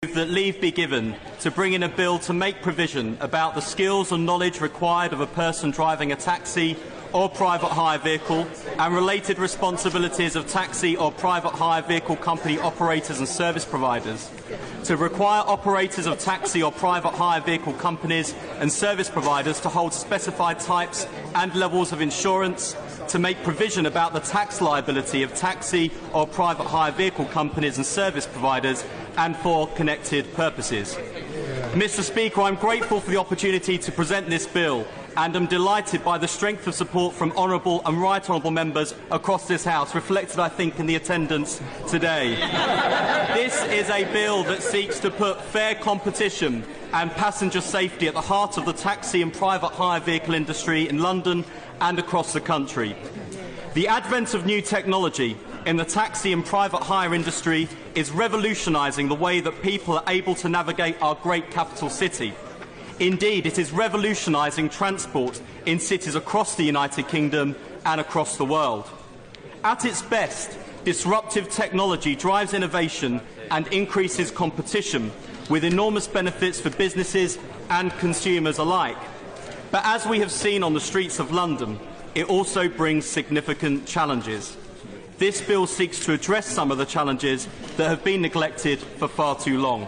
That leave be given to bring in a bill to make provision about the skills and knowledge required of a person driving a taxi or private hire vehicle and related responsibilities of taxi or private hire vehicle company operators and service providers, to require operators of taxi or private hire vehicle companies and service providers to hold specified types and levels of insurance, to make provision about the tax liability of taxi or private hire vehicle companies and service providers and for connected purposes. Mr. Speaker, I am grateful for the opportunity to present this bill and am delighted by the strength of support from honourable and right honourable members across this House, reflected, I think, in the attendance today. This is a bill that seeks to put fair competition and passenger safety at the heart of the taxi and private hire vehicle industry in London and across the country. The advent of new technology in the taxi and private hire industry is revolutionising the way that people are able to navigate our great capital city. Indeed, it is revolutionising transport in cities across the United Kingdom and across the world. At its best, disruptive technology drives innovation and increases competition, with enormous benefits for businesses and consumers alike. But as we have seen on the streets of London, it also brings significant challenges. This bill seeks to address some of the challenges that have been neglected for far too long.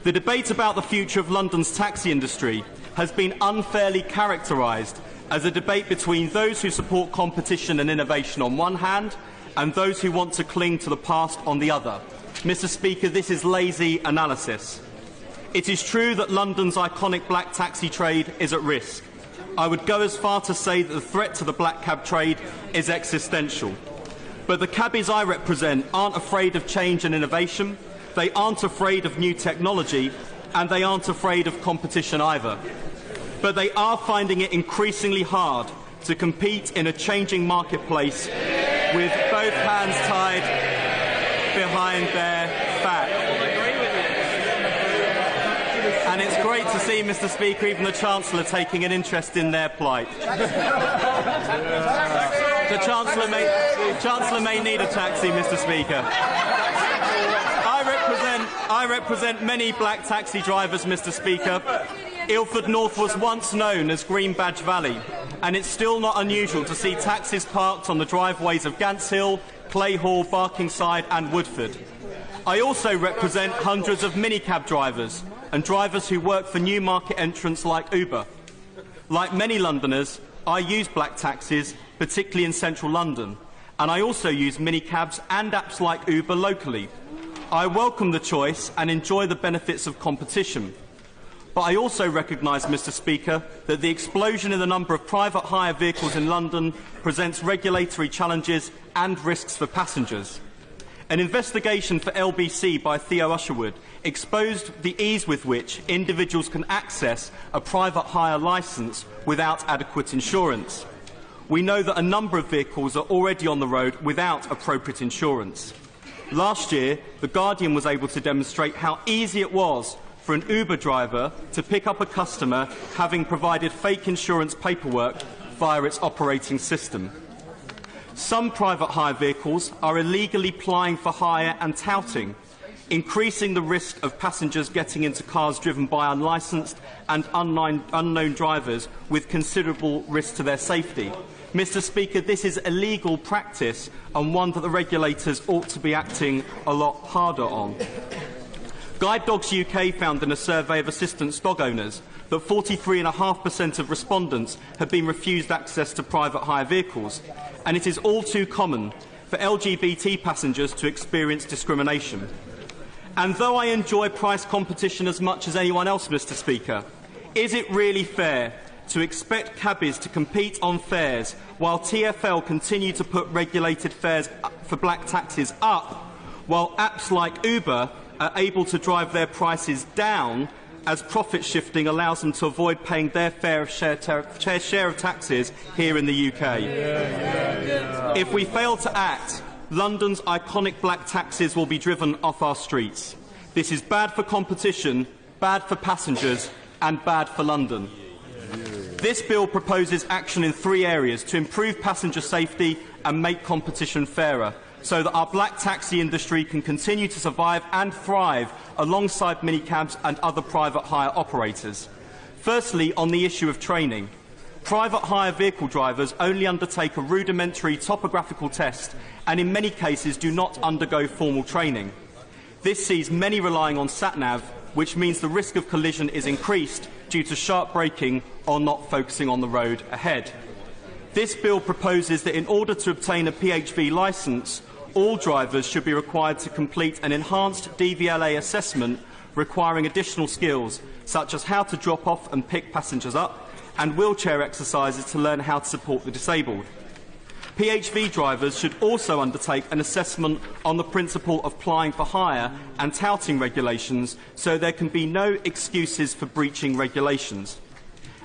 The debate about the future of London's taxi industry has been unfairly characterised as a debate between those who support competition and innovation on one hand and those who want to cling to the past on the other. Mr. Speaker, this is lazy analysis. It is true that London's iconic black taxi trade is at risk. I would go as far to say that the threat to the black cab trade is existential. But the cabbies I represent aren't afraid of change and innovation. They aren't afraid of new technology, and they aren't afraid of competition either. But they are finding it increasingly hard to compete in a changing marketplace with both hands tied behind their back. And it's great to see, Mr. Speaker, even the Chancellor taking an interest in their plight. The Chancellor may need a taxi, Mr. Speaker. I represent many black taxi drivers, Mr. Speaker. Ilford North was once known as Green Badge Valley, and it's still not unusual to see taxis parked on the driveways of Gants Hill, Clay Hall, Barkingside and Woodford. I also represent hundreds of minicab drivers and drivers who work for new market entrants like Uber. Like many Londoners, I use black taxis, particularly in central London, and I also use minicabs and apps like Uber locally. I welcome the choice and enjoy the benefits of competition. But I also recognise, Mr. Speaker, that the explosion in the number of private hire vehicles in London presents regulatory challenges and risks for passengers. An investigation for LBC by Theo Usherwood exposed the ease with which individuals can access a private hire licence without adequate insurance. We know that a number of vehicles are already on the road without appropriate insurance. Last year, The Guardian was able to demonstrate how easy it was for an Uber driver to pick up a customer having provided fake insurance paperwork via its operating system. Some private hire vehicles are illegally plying for hire and touting, increasing the risk of passengers getting into cars driven by unlicensed and unknown drivers with considerable risk to their safety. Mr. Speaker, this is illegal practice and one that the regulators ought to be acting a lot harder on. Guide Dogs UK found in a survey of assistance dog owners that 43.5% of respondents have been refused access to private hire vehicles, and it is all too common for LGBT passengers to experience discrimination. And though I enjoy price competition as much as anyone else, Mr. Speaker, is it really fair to expect cabbies to compete on fares while TfL continue to put regulated fares for black taxis up, while apps like Uber are able to drive their prices down as profit shifting allows them to avoid paying their fair share of taxes here in the UK? If we fail to act, London's iconic black taxis will be driven off our streets. This is bad for competition, bad for passengers and bad for London. This bill proposes action in 3 areas to improve passenger safety and make competition fairer. so that our black taxi industry can continue to survive and thrive alongside minicabs and other private hire operators. Firstly, on the issue of training. Private hire vehicle drivers only undertake a rudimentary topographical test and in many cases do not undergo formal training. This sees many relying on sat-nav, which means the risk of collision is increased due to sharp braking or not focusing on the road ahead. This bill proposes that in order to obtain a PHV licence, all drivers should be required to complete an enhanced DVLA assessment requiring additional skills, such as how to drop off and pick passengers up, and wheelchair exercises to learn how to support the disabled. PHV drivers should also undertake an assessment on the principle of plying for hire and touting regulations, so there can be no excuses for breaching regulations.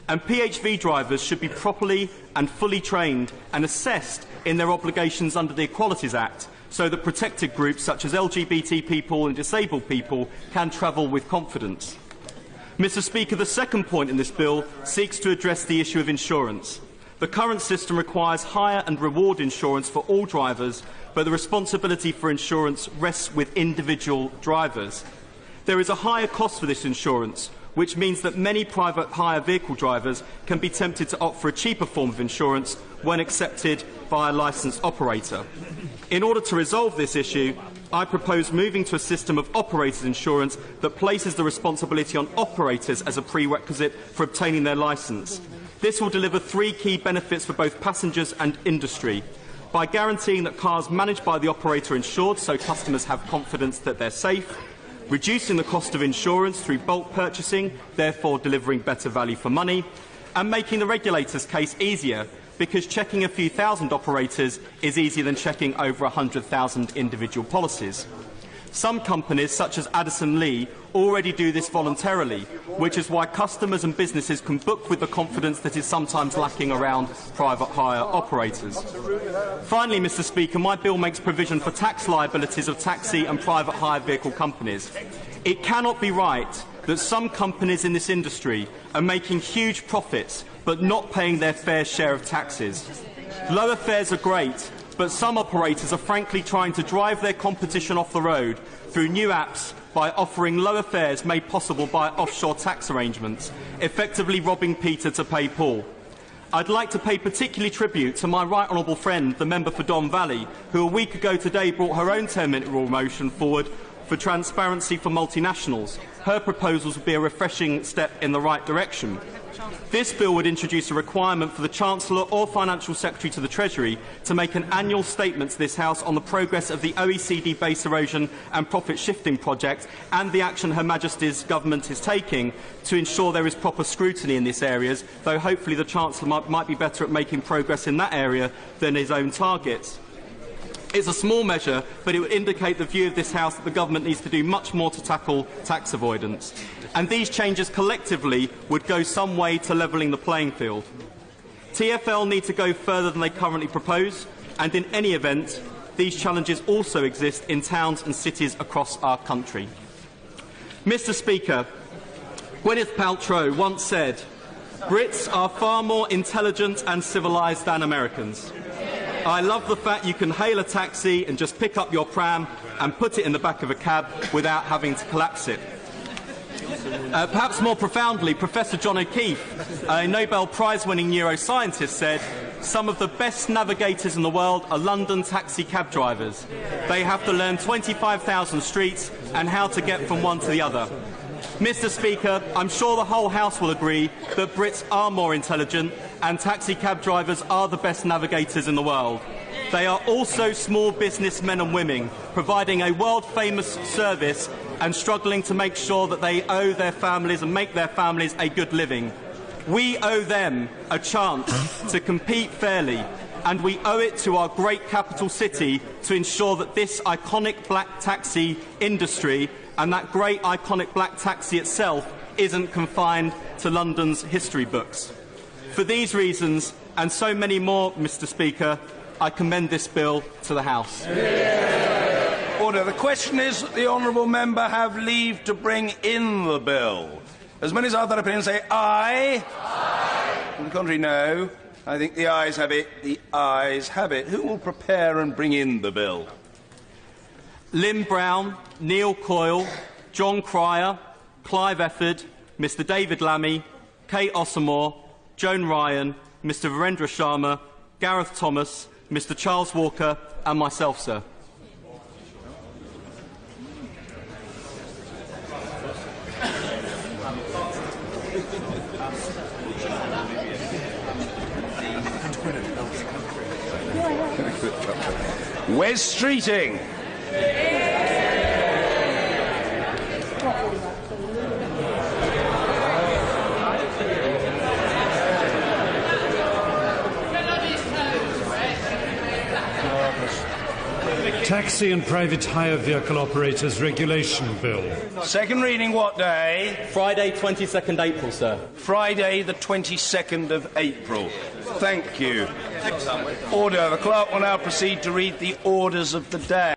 And PHV drivers should be properly and fully trained and assessed in their obligations under the Equalities Act, so that protected groups such as LGBT people and disabled people can travel with confidence. Mr. Speaker, the second point in this bill seeks to address the issue of insurance. The current system requires hire and reward insurance for all drivers, but the responsibility for insurance rests with individual drivers. There is a higher cost for this insurance, which means that many private hire vehicle drivers can be tempted to opt for a cheaper form of insurance when accepted by a licensed operator. In order to resolve this issue, I propose moving to a system of operators' insurance that places the responsibility on operators as a prerequisite for obtaining their licence. This will deliver three key benefits for both passengers and industry. By guaranteeing that cars managed by the operator are insured so customers have confidence that they're safe, reducing the cost of insurance through bulk purchasing, therefore delivering better value for money, and making the regulator's case easier, because checking a few thousand operators is easier than checking over 100,000 individual policies. Some companies, such as Addison Lee, already do this voluntarily, which is why customers and businesses can book with the confidence that is sometimes lacking around private hire operators. Finally, Mr. Speaker, my bill makes provision for tax liabilities of taxi and private hire vehicle companies. It cannot be right that some companies in this industry are making huge profits but not paying their fair share of taxes. Lower fares are great, but some operators are frankly trying to drive their competition off the road through new apps by offering lower fares made possible by offshore tax arrangements, effectively robbing Peter to pay Paul. I'd like to pay particularly tribute to my right honourable friend, the member for Don Valley, who a week ago today brought her own 10-minute rule motion forward for transparency for multinationals. Her proposals would be a refreshing step in the right direction. This bill would introduce a requirement for the Chancellor or Financial Secretary to the Treasury to make an annual statement to this House on the progress of the OECD base erosion and profit shifting project and the action Her Majesty's government is taking to ensure there is proper scrutiny in these areas, though hopefully the Chancellor might be better at making progress in that area than his own targets. It's a small measure, but it would indicate the view of this House that the government needs to do much more to tackle tax avoidance. And these changes collectively would go some way to levelling the playing field. TfL need to go further than they currently propose, and in any event, these challenges also exist in towns and cities across our country. Mr. Speaker, Gwyneth Paltrow once said, "Brits are far more intelligent and civilised than Americans." I love the fact you can hail a taxi and just pick up your pram and put it in the back of a cab without having to collapse it. Perhaps more profoundly, Professor John O'Keefe, a Nobel Prize-winning neuroscientist, said, "Some of the best navigators in the world are London taxi cab drivers. They have to learn 25,000 streets and how to get from one to the other." Mr. Speaker, I'm sure the whole House will agree that Brits are more intelligent and taxi cab drivers are the best navigators in the world. They are also small business men and women, providing a world-famous service and struggling to make sure that they owe their families and make their families a good living. We owe them a chance to compete fairly, and we owe it to our great capital city to ensure that this iconic black taxi industry and that great iconic black taxi itself isn't confined to London's history books. For these reasons, and so many more, Mr. Speaker, I commend this bill to the House. Order. The question is that the honourable member have leave to bring in the bill. As many as are that opinion say aye. Aye. On the contrary, no. I think the ayes have it. The ayes have it. Who will prepare and bring in the bill? Lynn Brown, Neil Coyle, John Cryer, Clive Efford, Mr David Lammy, Kate Ossamore, Joan Ryan, Mr Virendra Sharma, Gareth Thomas, Mr Charles Walker and myself, sir. Wes Streeting. Taxi and Private Hire Vehicle Operators Regulation Bill. Second reading what day? Friday, 22nd April, sir. Friday the 22nd of April. Thank you. Order. The clerk will now proceed to read the orders of the day.